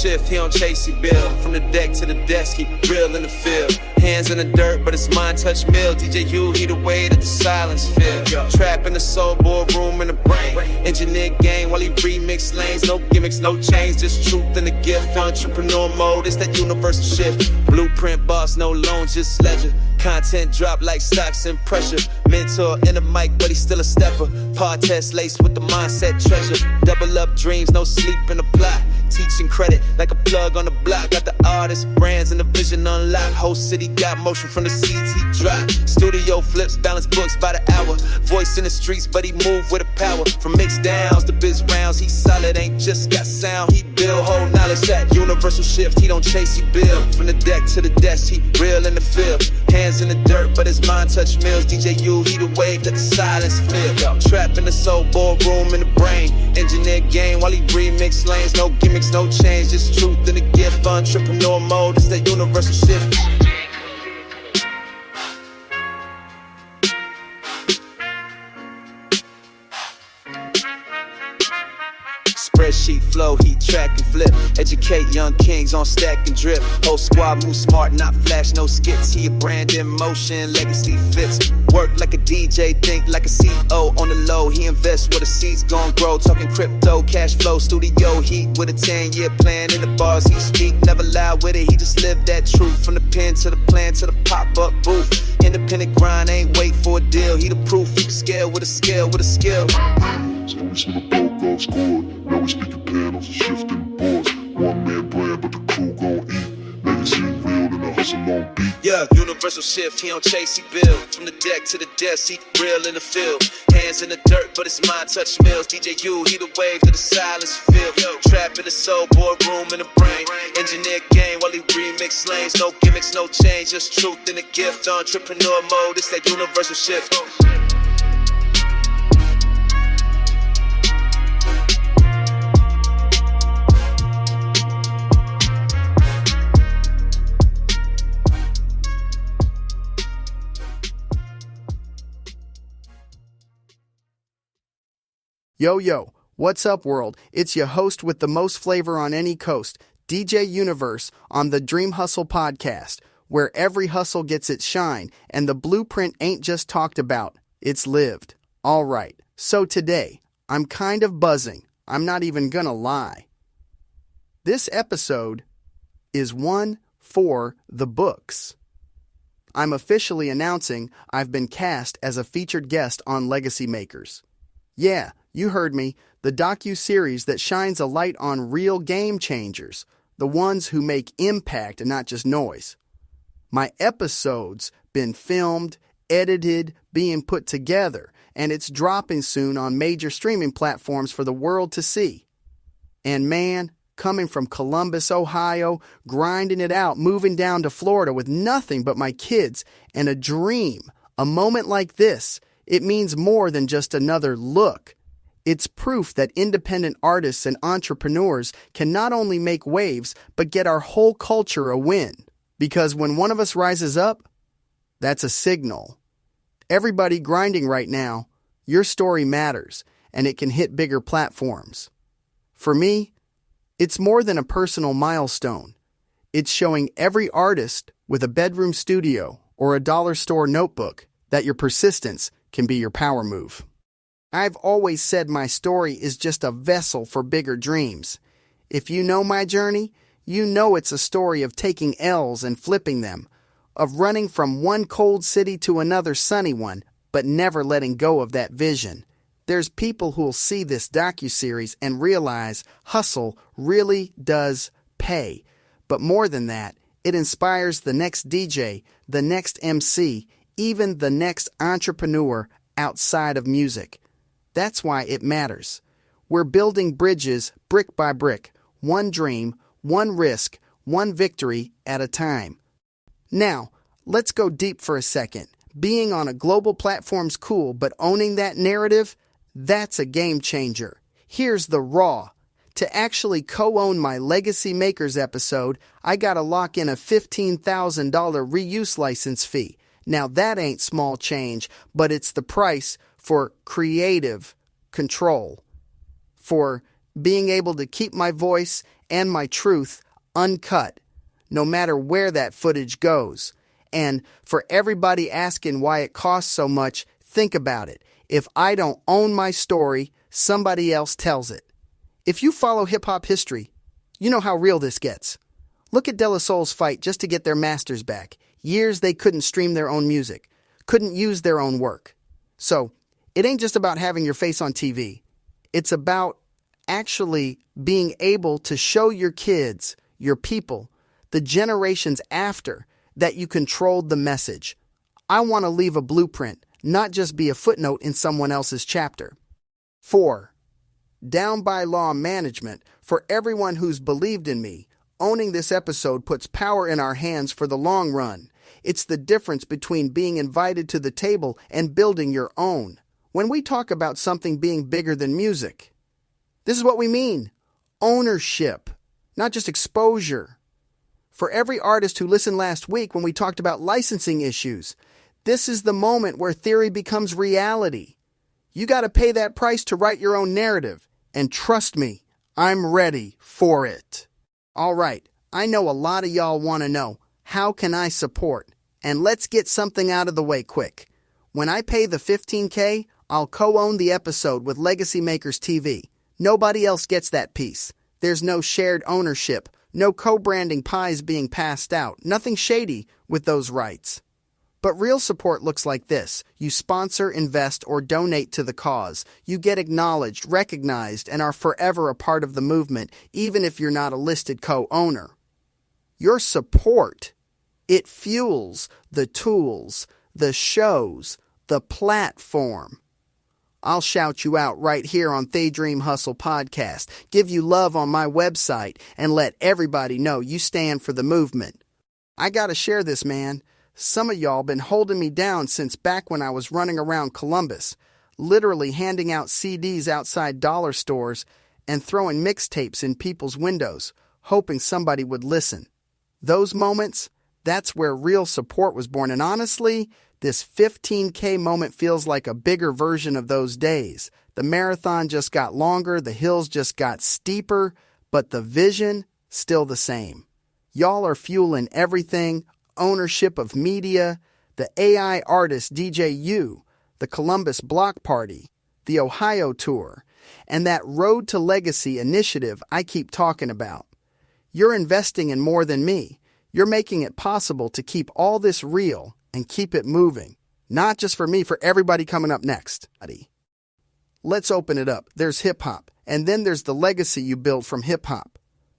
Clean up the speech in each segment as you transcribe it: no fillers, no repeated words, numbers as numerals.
shift, he don't chase, he build. From the deck to the desk, he real in the field. Hands in the dirt, but his mind touch mill. DJ U, he the way that the silence feel. Trap in the soul, boardroom in the brain. Engineer game while he remix lanes. No gimmicks, no change, just truth and the gift. Entrepreneur mode, it's that universal shift. Blueprint boss, no loan, just ledger. Content drop like stocks and pressure. Mentor in the mic, but he's still a stepper. Pod test laced with the mindset treasure. Double up dreams, no sleep in the plot. Teaching credit like a plug on the block. Got the artists, brands, and the vision unlocked. Whole city got motion from the seeds he dropped. Studio flips, balance books by the hour. Voice in the streets, but he move with a power. From mix downs to biz rounds, he solid, ain't just got sound. He build whole knowledge, that universal shift. He don't chase, he build. From the deck to the desk, he real in the field. Hands in the dirt, but his mind touch mills. DJ U, he the wave that the silence feel. Trap in the soul, boardroom in the brain. Engineer game while he remix lanes. No gimmicks, no change, just truth and the gift. Entrepreneur mode, it's that universal shift. Spreadsheet flow, heat track and flip. Educate young kings on stack and drip. Whole squad move smart, not flash, no skits. He a brand in motion, legacy fits. Work like a DJ, think like a CEO. On the low, he invests where the seeds gon' grow. Talking crypto, cash flow, studio heat with a 10-year plan. In the bars he speak, never lie with it. He just lived that truth. From the pen to the plan to the pop-up booth. Independent grind, ain't wait for a deal. He the proof, you can scale with a skill, with a skill. Stories from the broke off scored. Now we speaking panels and shifting boards. One man brand, but the crew gon' eat. Legacy real and the hustle on beat. Yeah, universal shift, he don't chase, he build. From the deck to the desk, he real in the field. Hands in the dirt, but his mind touch mills. DJ U, he the wave that the silence feel. Trap in the soul, boardroom in the brain. Engineer game while he remix lanes. No gimmicks, no change, just truth and the gift. Entrepreneur mode, it's that universal shift. Yo, what's up world? It's your host with the most flavor on any coast, DJ Universe, on the Dream Hustle podcast, where every hustle gets its shine and the blueprint ain't just talked about, it's lived. All right, so today, I'm kind of buzzing. I'm not even gonna lie. This episode is one for the books. I'm officially announcing I've been cast as a featured guest on Legacy Makers. Yeah, you heard me, the docu-series that shines a light on real game changers, the ones who make impact and not just noise. My episodes been filmed, edited, being put together, and it's dropping soon on major streaming platforms for the world to see. And man, coming from Columbus, Ohio, grinding it out, moving down to Florida with nothing but my kids and a dream, a moment like this, it means more than just another look. It's proof that independent artists and entrepreneurs can not only make waves, but get our whole culture a win. Because when one of us rises up, that's a signal. Everybody grinding right now, your story matters, and it can hit bigger platforms. For me, it's more than a personal milestone. It's showing every artist with a bedroom studio or a dollar store notebook that your persistence can be your power move. I've always said my story is just a vessel for bigger dreams. If you know my journey, you know it's a story of taking L's and flipping them, of running from one cold city to another sunny one, but never letting go of that vision. There's people who'll see this docuseries and realize hustle really does pay. But more than that, it inspires the next DJ, the next MC, even the next entrepreneur outside of music. That's why it matters. We're building bridges brick by brick, one dream, one risk, one victory at a time. Now, let's go deep for a second. Being on a global platform's cool, but owning that narrative, that's a game changer. Here's the raw. To actually co-own my Legacy Makers episode, I gotta lock in a $15,000 reuse license fee. Now that ain't small change, but it's the price for creative control, for being able to keep my voice and my truth uncut, no matter where that footage goes. And for everybody asking why it costs so much, think about it. If I don't own my story, somebody else tells it. If you follow hip-hop history, you know how real this gets. Look at De La Soul's fight just to get their masters back. Years they couldn't stream their own music, couldn't use their own work. So, it ain't just about having your face on TV. It's about actually being able to show your kids, your people, the generations after, that you controlled the message. I want to leave a blueprint, not just be a footnote in someone else's chapter. 4. Down by law management. For everyone who's believed in me, owning this episode puts power in our hands for the long run. It's the difference between being invited to the table and building your own. When we talk about something being bigger than music, this is what we mean. Ownership, not just exposure. For every artist who listened last week when we talked about licensing issues, this is the moment where theory becomes reality. You got to pay that price to write your own narrative. And trust me, I'm ready for it. All right, I know a lot of y'all want to know, how can I support? And let's get something out of the way quick. When I pay the $15K, I'll co-own the episode with Legacy Makers TV. Nobody else gets that piece. There's no shared ownership, no co-branding pies being passed out, nothing shady with those rights. But real support looks like this. You sponsor, invest, or donate to the cause. You get acknowledged, recognized, and are forever a part of the movement, even if you're not a listed co-owner. Your support, it fuels the tools, the shows, the platform. I'll shout you out right here on They Dream Hustle Podcast, give you love on my website, and let everybody know you stand for the movement. I gotta share this, man. Some of y'all been holding me down since back when I was running around Columbus, literally handing out CDs outside dollar stores and throwing mixtapes in people's windows, hoping somebody would listen. Those moments, that's where real support was born. And honestly, this $15K moment feels like a bigger version of those days. The marathon just got longer, the hills just got steeper, but the vision, still the same. Y'all are fueling everything, ownership of media, the AI artist DJ U, the Columbus Block Party, the Ohio Tour, and that Road to Legacy initiative I keep talking about. You're investing in more than me. You're making it possible to keep all this real and keep it moving. Not just for me, for everybody coming up next. Let's open it up. There's hip-hop, and then there's the legacy you build from hip-hop.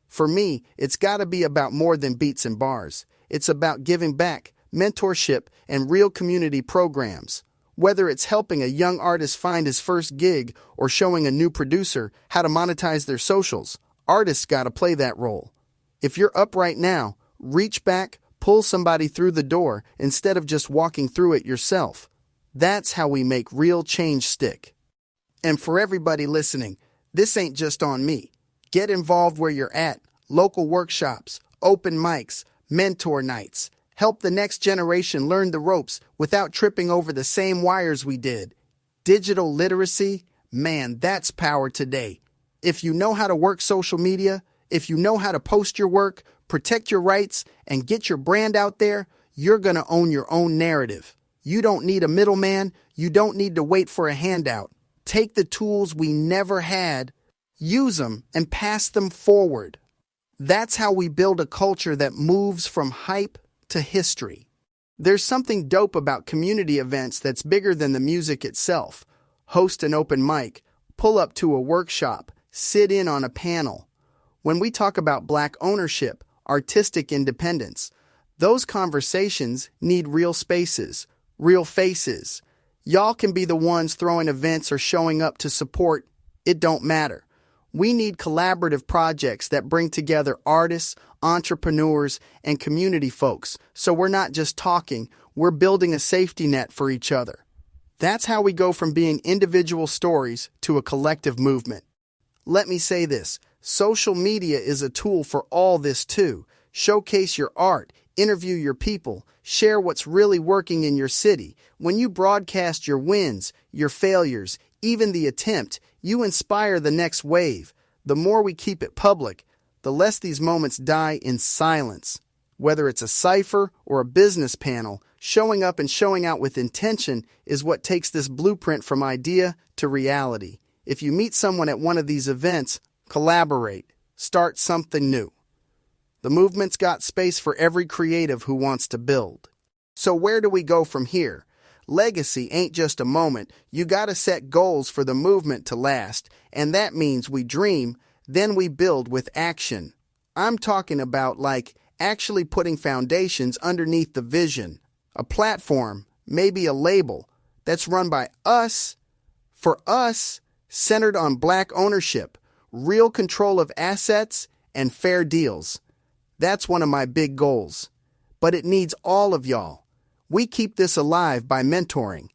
For me, it's got to be about more than beats and bars. It's about giving back, mentorship, and real community programs. Whether it's helping a young artist find his first gig or showing a new producer how to monetize their socials, artists got to play that role. If you're up right now, reach back, pull somebody through the door instead of just walking through it yourself. That's how we make real change stick. And for everybody listening, this ain't just on me. Get involved where you're at. Local workshops, open mics, mentor nights. Help the next generation learn the ropes without tripping over the same wires we did. Digital literacy, man, that's power today. If you know how to work social media, if you know how to post your work, protect your rights, and get your brand out there, you're going to own your own narrative. You don't need a middleman. You don't need to wait for a handout. Take the tools we never had, use them, and pass them forward. That's how we build a culture that moves from hype to history. There's something dope about community events that's bigger than the music itself. Host an open mic, pull up to a workshop, sit in on a panel. When we talk about Black ownership, artistic independence, those conversations need real spaces, real faces. Y'all can be the ones throwing events or showing up to support. It don't matter. We need collaborative projects that bring together artists, entrepreneurs, and community folks. So we're not just talking, we're building a safety net for each other. That's how we go from being individual stories to a collective movement. Let me say this, social media is a tool for all this too. Showcase your art, interview your people, share what's really working in your city. When you broadcast your wins, your failures, even the attempt, you inspire the next wave. The more we keep it public, the less these moments die in silence. Whether it's a cipher or a business panel, showing up and showing out with intention is what takes this blueprint from idea to reality. If you meet someone at one of these events, collaborate, start something new. The movement's got space for every creative who wants to build. So where do we go from here? Legacy ain't just a moment. You gotta set goals for the movement to last, and that means we dream, then we build with action. I'm talking about actually putting foundations underneath the vision. A platform, maybe a label, that's run by us, for us, centered on Black ownership, real control of assets, and fair deals. That's one of my big goals. But it needs all of y'all. We keep this alive by mentoring.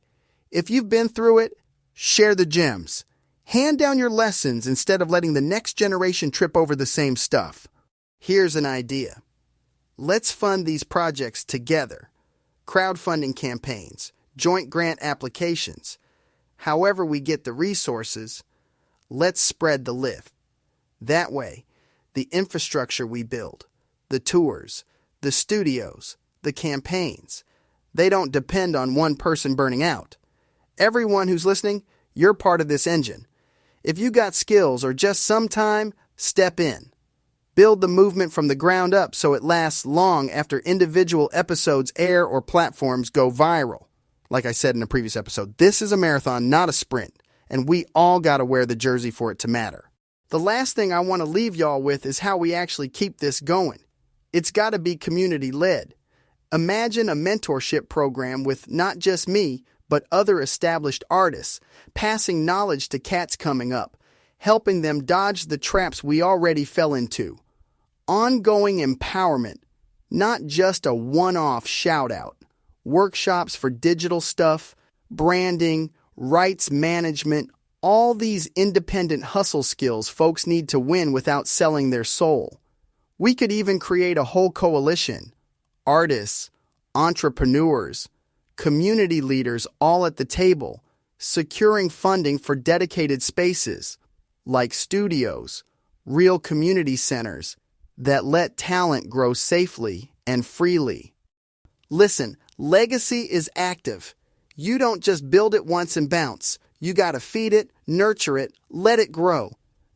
If you've been through it, share the gems. Hand down your lessons instead of letting the next generation trip over the same stuff. Here's an idea. Let's fund these projects together. Crowdfunding campaigns, joint grant applications. However we get the resources, let's spread the lift. That way, the infrastructure we build, the tours, the studios, the campaigns, they don't depend on one person burning out. Everyone who's listening, you're part of this engine. If you got skills or just some time, step in. Build the movement from the ground up so it lasts long after individual episodes air or platforms go viral. Like I said in a previous episode, this is a marathon, not a sprint, and we all gotta wear the jersey for it to matter. The last thing I want to leave y'all with is how we actually keep this going. It's gotta be community-led. Imagine a mentorship program with not just me, but other established artists, passing knowledge to cats coming up, helping them dodge the traps we already fell into. Ongoing empowerment, not just a one-off shout-out. Workshops for digital stuff, branding, rights management, all these independent hustle skills folks need to win without selling their soul. We could even create a whole coalition. Artists, entrepreneurs, community leaders all at the table, securing funding for dedicated spaces, like studios, real community centers, that let talent grow safely and freely. Listen, legacy is active. You don't just build it once and bounce. You gotta feed it, nurture it, let it grow.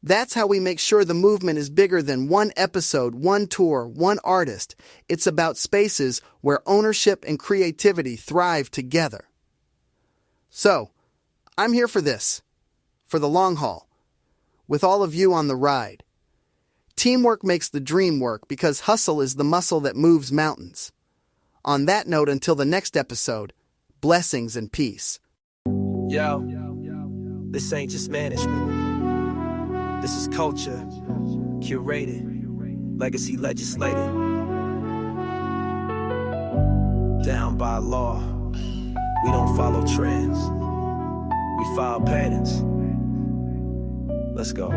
That's how we make sure the movement is bigger than one episode, one tour, one artist. It's about spaces where ownership and creativity thrive together. So, I'm here for this, for the long haul, with all of you on the ride. Teamwork makes the dream work because hustle is the muscle that moves mountains. On that note, until the next episode, blessings and peace. Yo, this ain't just management. This is culture, curated, legacy legislated. Down by law, we don't follow trends. We follow patterns. Let's go.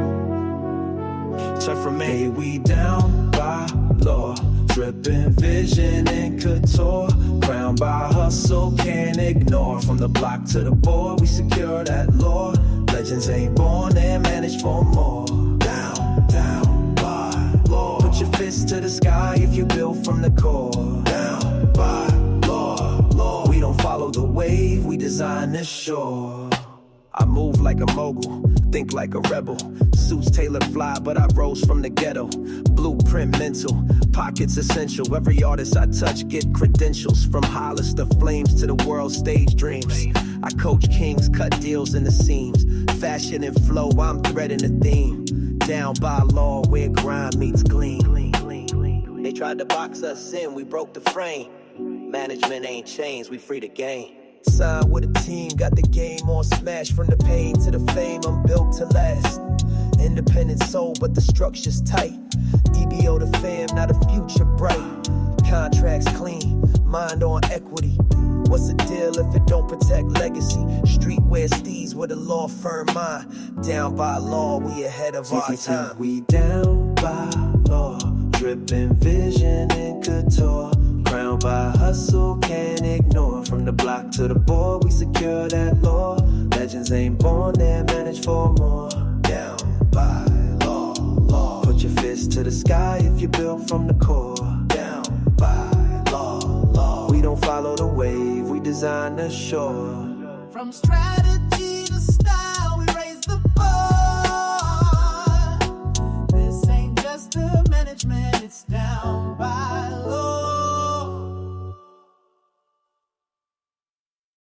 Turn from me, we down by law. Dripping vision and couture. Crowned by hustle, can't ignore. From the block to the board, we secure that law. Legends ain't born, they're managed for more. Down by law. Put your fist to the sky if you build from the core. Down by law. We don't follow the wave, we design this shore. I move like a mogul, think like a rebel. Suits tailored fly, but I rose from the ghetto. Blueprint mental, pockets essential. Every artist I touch get credentials. From Hollis to Flames to the world stage dreams. I coach kings, cut deals in the seams. Fashion and flow, I'm threading the theme. Down by law, where grind meets gleam. They tried to box us in, we broke the frame. Management ain't changed, we free the game. Signed with a team, got the game on smash. From the pain to the fame, I'm built to last. Independent soul, but the structure's tight. EBO the fam, not a future bright. Contracts clean, mind on equity. What's the deal if it don't protect legacy? Streetwear steez with a law firm mind. Down by law, we ahead of our time. We down by law, dripping vision and couture. Crowned by hustle, can't ignore. From the block to the board, we secure that law. Legends ain't born, they're managed for more. Down by law. fist to the sky if you're built from the core. Down by law. We don't follow the wave, we design the shore. From strategy to style, we raise the bar.